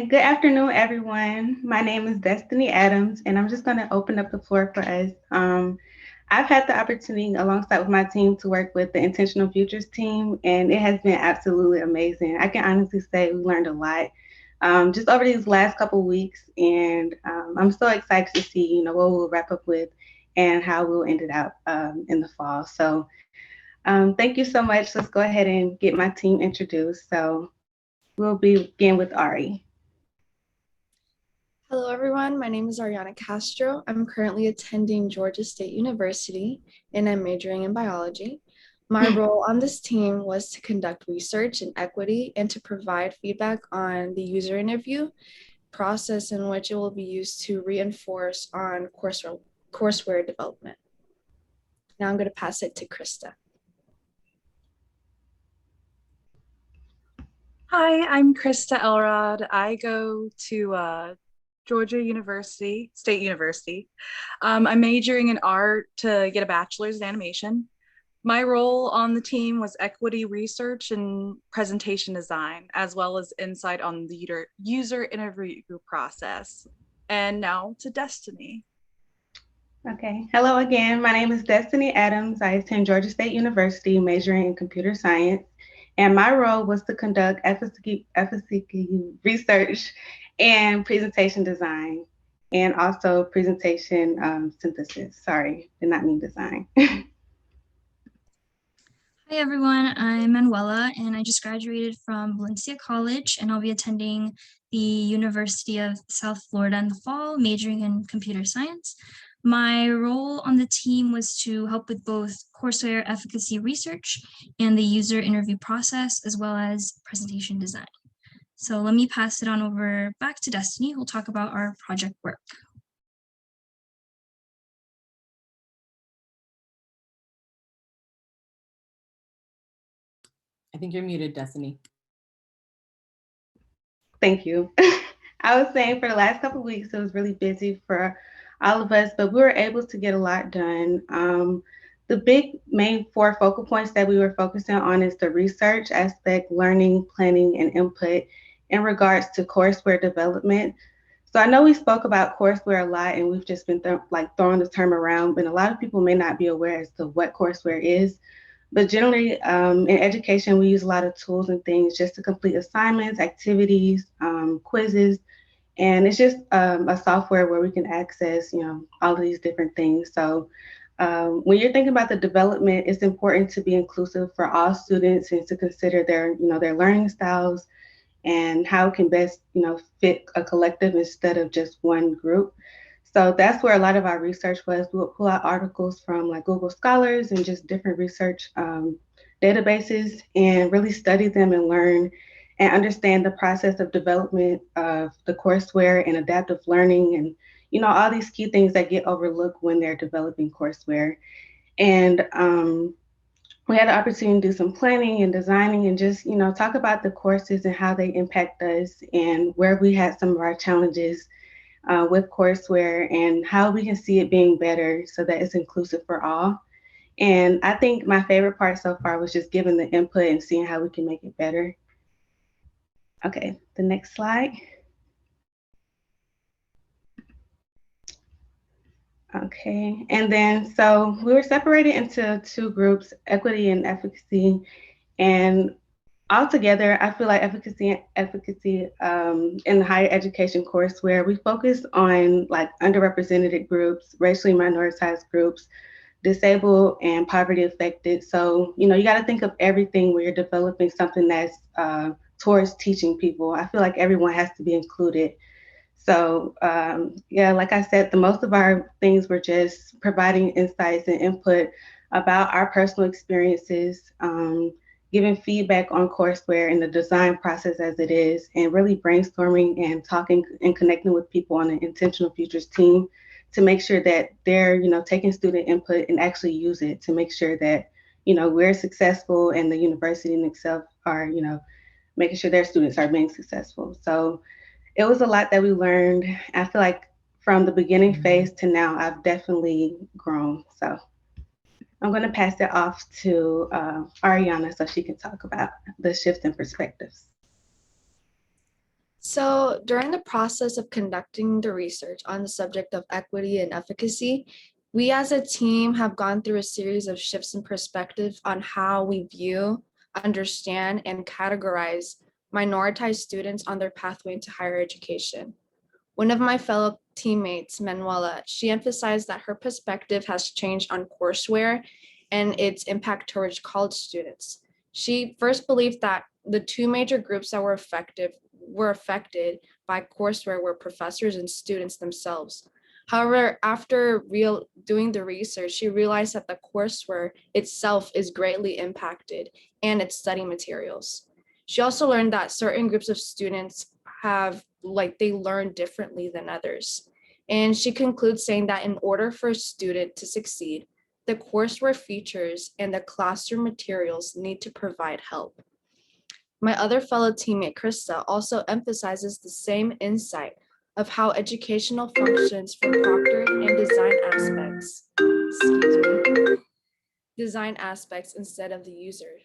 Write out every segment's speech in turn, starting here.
Good afternoon, everyone. My name is Destiny Adams, and I'm just going to open up the floor for us. I've had the opportunity, alongside with my team, to work with the Intentional Futures team, and it has been absolutely amazing. I can honestly say we learned a lot just over these last couple of weeks, and I'm so excited to see, what we'll wrap up with and how we'll end it out in the fall. So, thank you so much. Let's go ahead and get my team introduced. So, we'll begin with Ari. Hello, everyone. My name is Ariana Castro. I'm currently attending Georgia State University, and I'm majoring in biology. My role on this team was to conduct research in equity and to provide feedback on the user interview process in which it will be used to reinforce on courseware development. Now I'm going to pass it to Christa. Hi, I'm Christa Elrod. I go to Georgia University, State University. I'm majoring in art to get a bachelor's in animation. My role on the team was equity research and presentation design, as well as insight on the user interview process. And now to Destiny. Okay. Hello again. My name is Destiny Adams. I attend Georgia State University, majoring in computer science. And my role was to conduct efficacy research and presentation design, and also presentation synthesis. Sorry, did not mean design. Hi everyone, I'm Manuella and I just graduated from Valencia College and I'll be attending the University of South Florida in the fall, majoring in computer science. My role on the team was to help with both courseware efficacy research and the user interview process, as well as presentation design. So let me pass it on over back to Destiny, who'll talk about our project work. I think you're muted, Destiny. Thank you. I was saying for the last couple of weeks, it was really busy for all of us, but we were able to get a lot done. The big main four focal points that we were focusing on is the research aspect, learning, planning, and input in regards to courseware development. So I know we spoke about courseware a lot, and we've just been throwing the term around, but a lot of people may not be aware as to what courseware is. But generally, in education, we use a lot of tools and things just to complete assignments, activities, quizzes, and it's just a software where we can access, all of these different things. So when you're thinking about the development, it's important to be inclusive for all students and to consider their learning styles and how it can best, fit a collective instead of just one group. So that's where a lot of our research was. We would pull out articles from like Google Scholars and just different research databases and really study them and learn and understand the process of development of the courseware and adaptive learning and, all these key things that get overlooked when they're developing courseware. And we had the opportunity to do some planning and designing and just, talk about the courses and how they impact us and where we had some of our challenges with courseware and how we can see it being better so that it's inclusive for all. And I think my favorite part so far was just giving the input and seeing how we can make it better. Okay, the next slide. Okay, and then so we were separated into two groups, equity and efficacy. And altogether, I feel like efficacy in the higher education courseware, we focus on like underrepresented groups, racially minoritized groups, disabled and poverty affected. So, you got to think of everything where you're developing something that's towards teaching people. I feel like everyone has to be included. So, yeah, like I said, the most of our things were just providing insights and input about our personal experiences, giving feedback on courseware and the design process as it is, and really brainstorming and talking and connecting with people on the Intentional Futures team to make sure that they're, taking student input and actually use it to make sure that, we're successful and the university in itself are, making sure their students are being successful. So it was a lot that we learned. I feel like from the beginning phase to now, I've definitely grown. So I'm going to pass it off to Ariana so she can talk about the shift in perspectives. So during the process of conducting the research on the subject of equity and efficacy, we as a team have gone through a series of shifts in perspective on how we view, understand, and categorize minoritized students on their pathway into higher education. One of my fellow teammates, Manuella, she emphasized that her perspective has changed on courseware and its impact towards college students. She first believed that the two major groups that were affected by courseware were professors and students themselves. However, after doing the research, she realized that the courseware itself is greatly impacted and its study materials. She also learned that certain groups of students they learn differently than others. And she concludes saying that in order for a student to succeed, the courseware features and the classroom materials need to provide help. My other fellow teammate, Christa, also emphasizes the same insight of how educational functions from proctoring and design aspects instead of the user.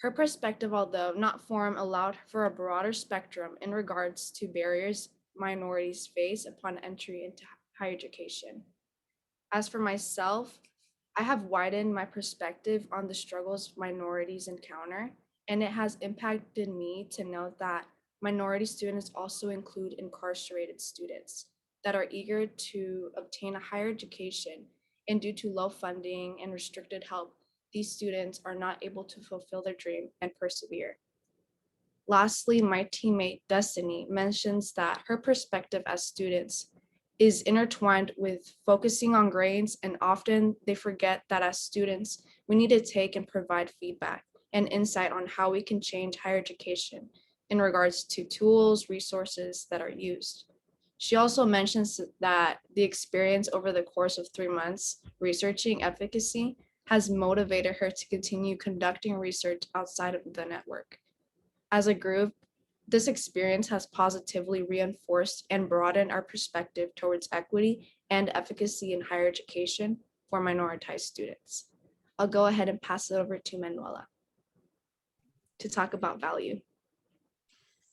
Her perspective, although not form, allowed for a broader spectrum in regards to barriers minorities face upon entry into higher education. As for myself, I have widened my perspective on the struggles minorities encounter, and it has impacted me to note that minority students also include incarcerated students that are eager to obtain a higher education, and due to low funding and restricted help, these students are not able to fulfill their dream and persevere. Lastly, my teammate Destiny mentions that her perspective as students is intertwined with focusing on grades, and often they forget that as students, we need to take and provide feedback and insight on how we can change higher education in regards to tools, resources that are used. She also mentions that the experience over the course of 3 months researching efficacy has motivated her to continue conducting research outside of the network. As a group, this experience has positively reinforced and broadened our perspective towards equity and efficacy in higher education for minoritized students. I'll go ahead and pass it over to Manuela to talk about value.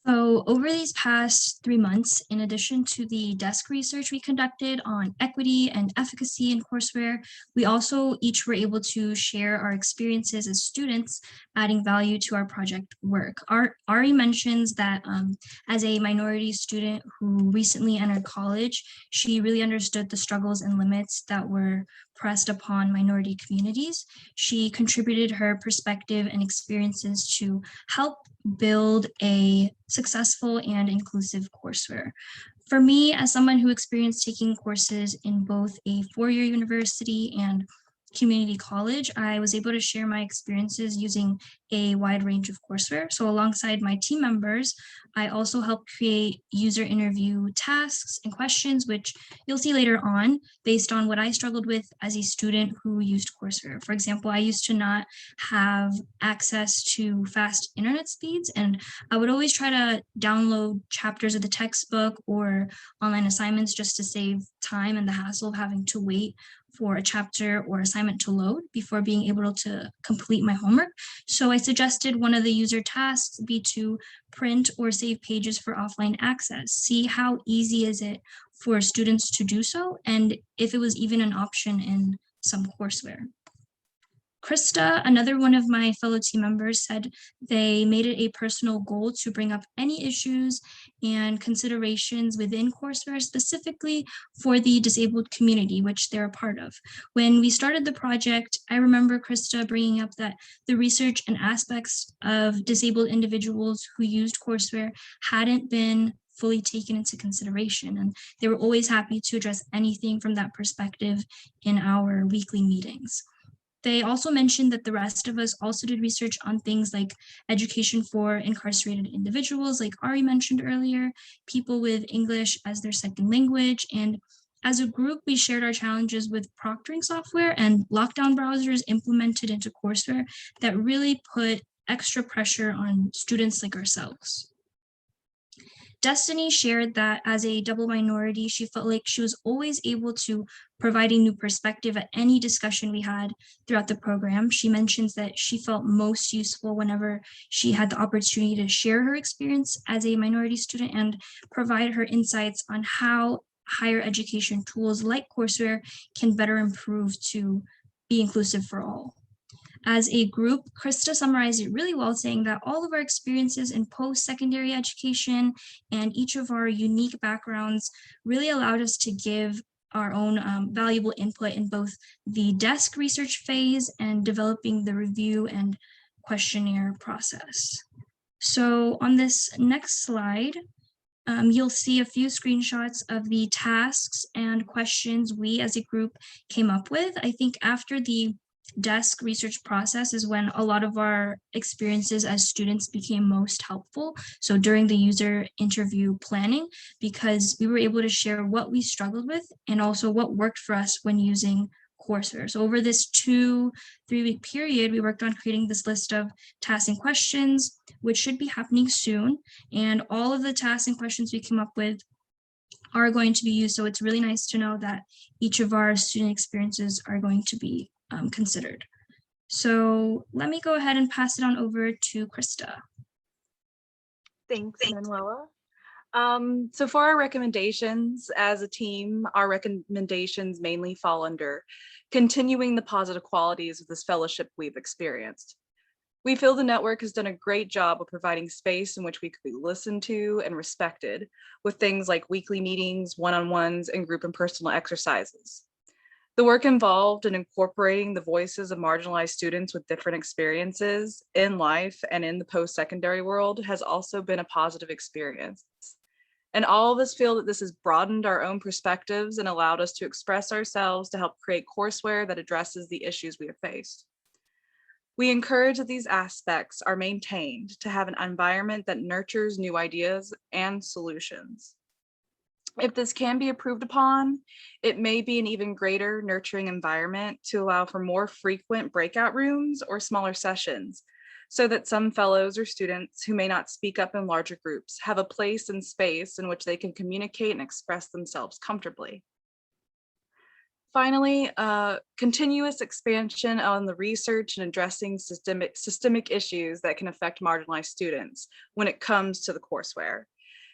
So over these past 3 months, in addition to the desk research we conducted on equity and efficacy in courseware, we also each were able to share our experiences as students, adding value to our project work. Ari mentions that as a minority student who recently entered college, she really understood the struggles and limits that were pressed upon minority communities. She contributed her perspective and experiences to help build a successful and inclusive courseware. For me, as someone who experienced taking courses in both a four-year university and community college, I was able to share my experiences using a wide range of courseware. So alongside my team members, I also helped create user interview tasks and questions, which you'll see later on, based on what I struggled with as a student who used courseware. For example, I used to not have access to fast internet speeds, and I would always try to download chapters of the textbook or online assignments just to save time and the hassle of having to wait for a chapter or assignment to load before being able to complete my homework. So I suggested one of the user tasks be to print or save pages for offline access. See how easy is it for students to do so, and if it was even an option in some courseware. Christa, another one of my fellow team members, said they made it a personal goal to bring up any issues and considerations within courseware, specifically for the disabled community, which they're a part of. When we started the project, I remember Christa bringing up that the research and aspects of disabled individuals who used courseware hadn't been fully taken into consideration, and they were always happy to address anything from that perspective in our weekly meetings. They also mentioned that the rest of us also did research on things like education for incarcerated individuals, like Ari mentioned earlier, people with English as their second language. And as a group, we shared our challenges with proctoring software and lockdown browsers implemented into courseware that really put extra pressure on students like ourselves. Destiny shared that as a double minority, she felt like she was always able to provide a new perspective at any discussion we had throughout the program. She mentions that she felt most useful whenever she had the opportunity to share her experience as a minority student and provide her insights on how higher education tools like courseware can better improve to be inclusive for all. As a group, Christa summarized it really well, saying that all of our experiences in post-secondary education and each of our unique backgrounds really allowed us to give our own valuable input in both the desk research phase and developing the review and questionnaire process. So on this next slide, you'll see a few screenshots of the tasks and questions we as a group came up with. I think after the desk research process is when a lot of our experiences as students became most helpful. So during the user interview planning, because we were able to share what we struggled with and also what worked for us when using courseware. So over this 2-3 week period, we worked on creating this list of tasks and questions, which should be happening soon. And all of the tasks and questions we came up with are going to be used. So it's really nice to know that each of our student experiences are going to be considered. So let me go ahead and pass it on over to Christa. Thanks, Manuella. So for our recommendations as a team, our recommendations mainly fall under continuing the positive qualities of this fellowship we've experienced. We feel the network has done a great job of providing space in which we could be listened to and respected with things like weekly meetings, one-on-ones, and group and personal exercises. The work involved in incorporating the voices of marginalized students with different experiences in life and in the post-secondary world has also been a positive experience. And all of us feel that this has broadened our own perspectives and allowed us to express ourselves to help create courseware that addresses the issues we have faced. We encourage that these aspects are maintained to have an environment that nurtures new ideas and solutions. If this can be approved upon, it may be an even greater nurturing environment to allow for more frequent breakout rooms or smaller sessions, so that some fellows or students who may not speak up in larger groups have a place and space in which they can communicate and express themselves comfortably. Finally, continuous expansion on the research and addressing systemic issues that can affect marginalized students when it comes to the courseware.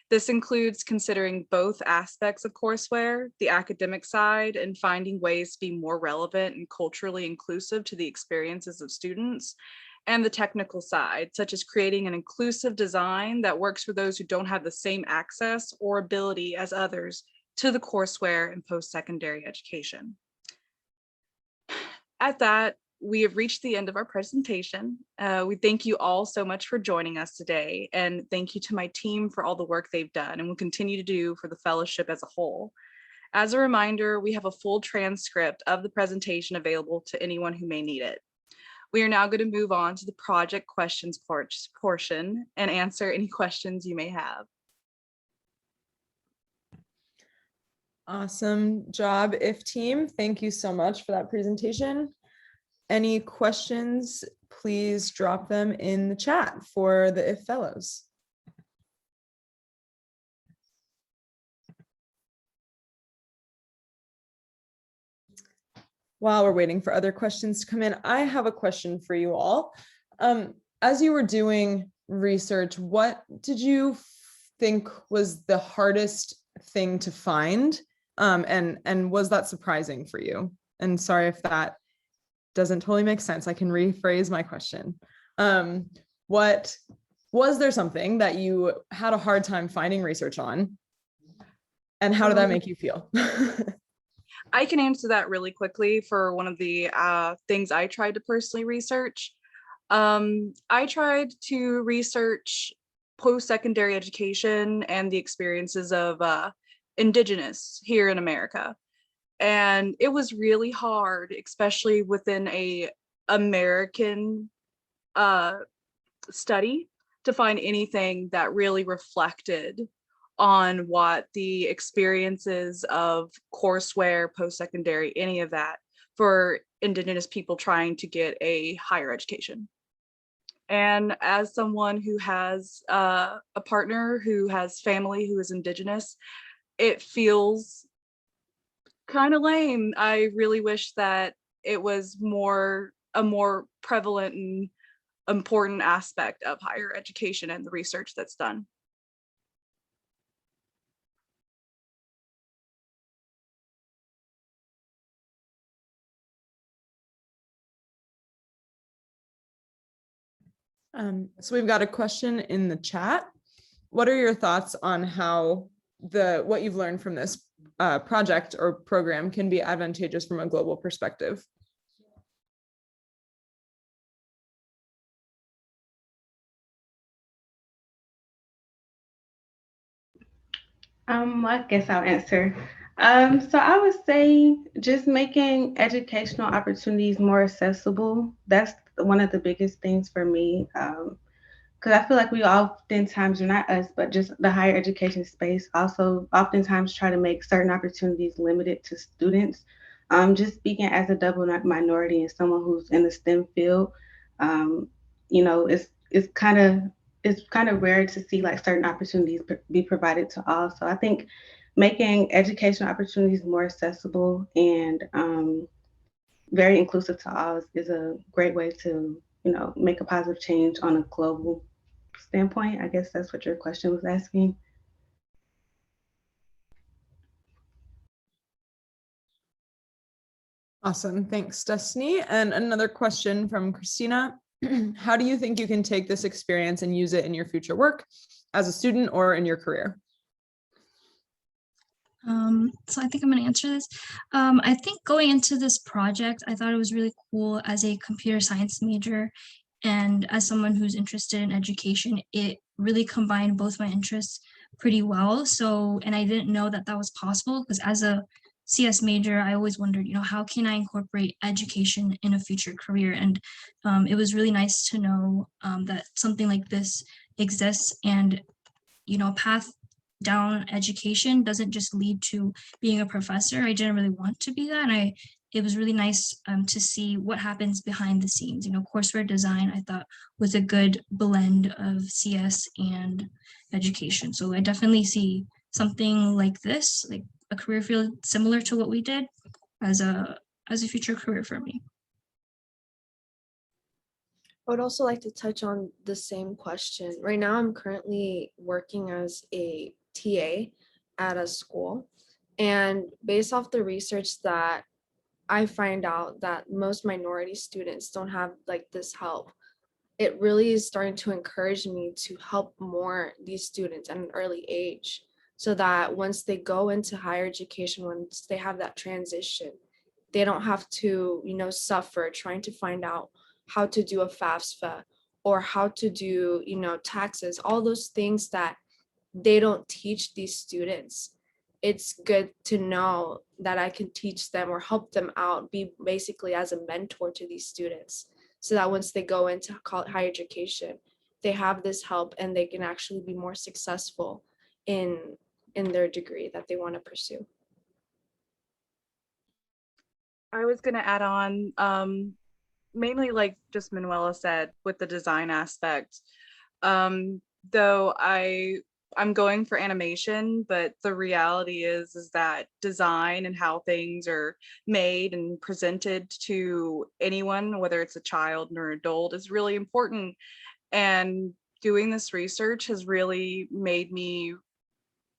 This includes considering both aspects of courseware, the academic side, and finding ways to be more relevant and culturally inclusive to the experiences of students, and the technical side, such as creating an inclusive design that works for those who don't have the same access or ability as others to the courseware in post-secondary education. At that, we have reached the end of our presentation. We thank you all so much for joining us today, and thank you to my team for all the work they've done and will continue to do for the fellowship as a whole. As a reminder, we have a full transcript of the presentation available to anyone who may need it. We are now going to move on to the project questions portion and answer any questions you may have. Awesome job, IF team. Thank you so much for that presentation. Any questions, please drop them in the chat for the IF fellows. While we're waiting for other questions to come in, I have a question for you all. As you were doing research, what did you think was the hardest thing to find? And was that surprising for you? And sorry if that doesn't totally make sense. I can rephrase my question. What was there something that you had a hard time finding research on? And how did that make you feel? I can answer that really quickly for one of the things I tried to personally research. I tried to research post-secondary education and the experiences of Indigenous here in America. And it was really hard, especially within a American study, to find anything that really reflected on what the experiences of courseware, post-secondary, any of that for Indigenous people trying to get a higher education. And as someone who has a partner who has family who is Indigenous, it feels kind of lame. I really wish that it was a more prevalent and important aspect of higher education and the research that's done. So we've got a question in the chat. What are your thoughts on how what you've learned from this project or program can be advantageous from a global perspective? I guess I'll answer. So I would say just making educational opportunities more accessible. That's one of the biggest things for me. Because I feel like we oftentimes, or not us, but just the higher education space, also oftentimes try to make certain opportunities limited to students. Just speaking as a double minority and someone who's in the STEM field, um, you know, it's kind of rare to see like certain opportunities be provided to all. So I think making educational opportunities more accessible and very inclusive to all is a great way to, make a positive change on a global standpoint. I guess that's what your question was asking. Awesome. Thanks, Destiny. And another question from Christina. How do you think you can take this experience and use it in your future work as a student or in your career? So I think I'm going to answer this. I think going into this project, I thought it was really cool as a computer science major and as someone who's interested in education, it really combined both my interests pretty well. So, and I didn't know that that was possible because as a CS major, I always wondered, how can I incorporate education in a future career? And it was really nice to know that something like this exists and, a path down education doesn't just lead to being a professor. I didn't really want to be that. And it was really nice to see what happens behind the scenes. Courseware design, I thought was a good blend of CS and education. So I definitely see something like this, like a career field similar to what we did as a future career for me. I would also like to touch on the same question. Right now, I'm currently working as a TA at a school. And based off the research that I find out that most minority students don't have like this help, it really is starting to encourage me to help more these students at an early age so that once they go into higher education, once they have that transition, they don't have to, suffer trying to find out how to do a FAFSA or how to do, taxes, all those things that they don't teach these students. It's good to know that I can teach them or help them out, be basically as a mentor to these students so that once they go into higher education, they have this help and they can actually be more successful in their degree that they want to pursue. I was going to add on mainly like just Manuela said with the design aspect. Though I'm going for animation, but the reality is that design and how things are made and presented to anyone, whether it's a child or an adult, is really important. And doing this research has really made me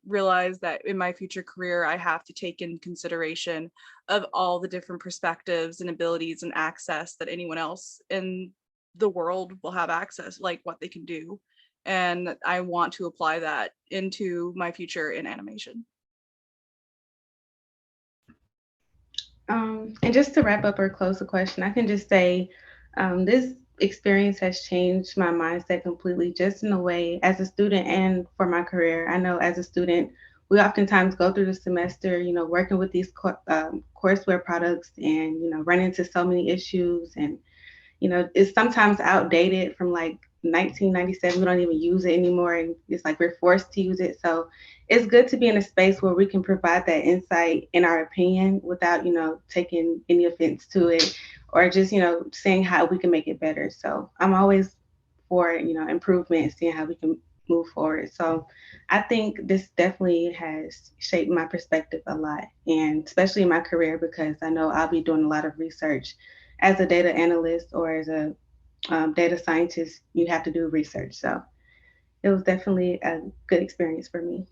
realize that in my future career, I have to take in consideration of all the different perspectives and abilities and access that anyone else in the world will have access, like what they can do. And I want to apply that into my future in animation. And just to wrap up or close the question, I can just say this experience has changed my mindset completely, just in a way as a student and for my career. I know as a student, we oftentimes go through the semester, working with these courseware products and, run into so many issues and it's sometimes outdated from like 1997. We don't even use it anymore. And it's like we're forced to use it. So it's good to be in a space where we can provide that insight in our opinion without, taking any offense to it or just, saying how we can make it better. So I'm always for, improvement and seeing how we can move forward. So I think this definitely has shaped my perspective a lot, and especially in my career, because I know I'll be doing a lot of research as a data analyst or as a data scientist. You have to do research. So it was definitely a good experience for me.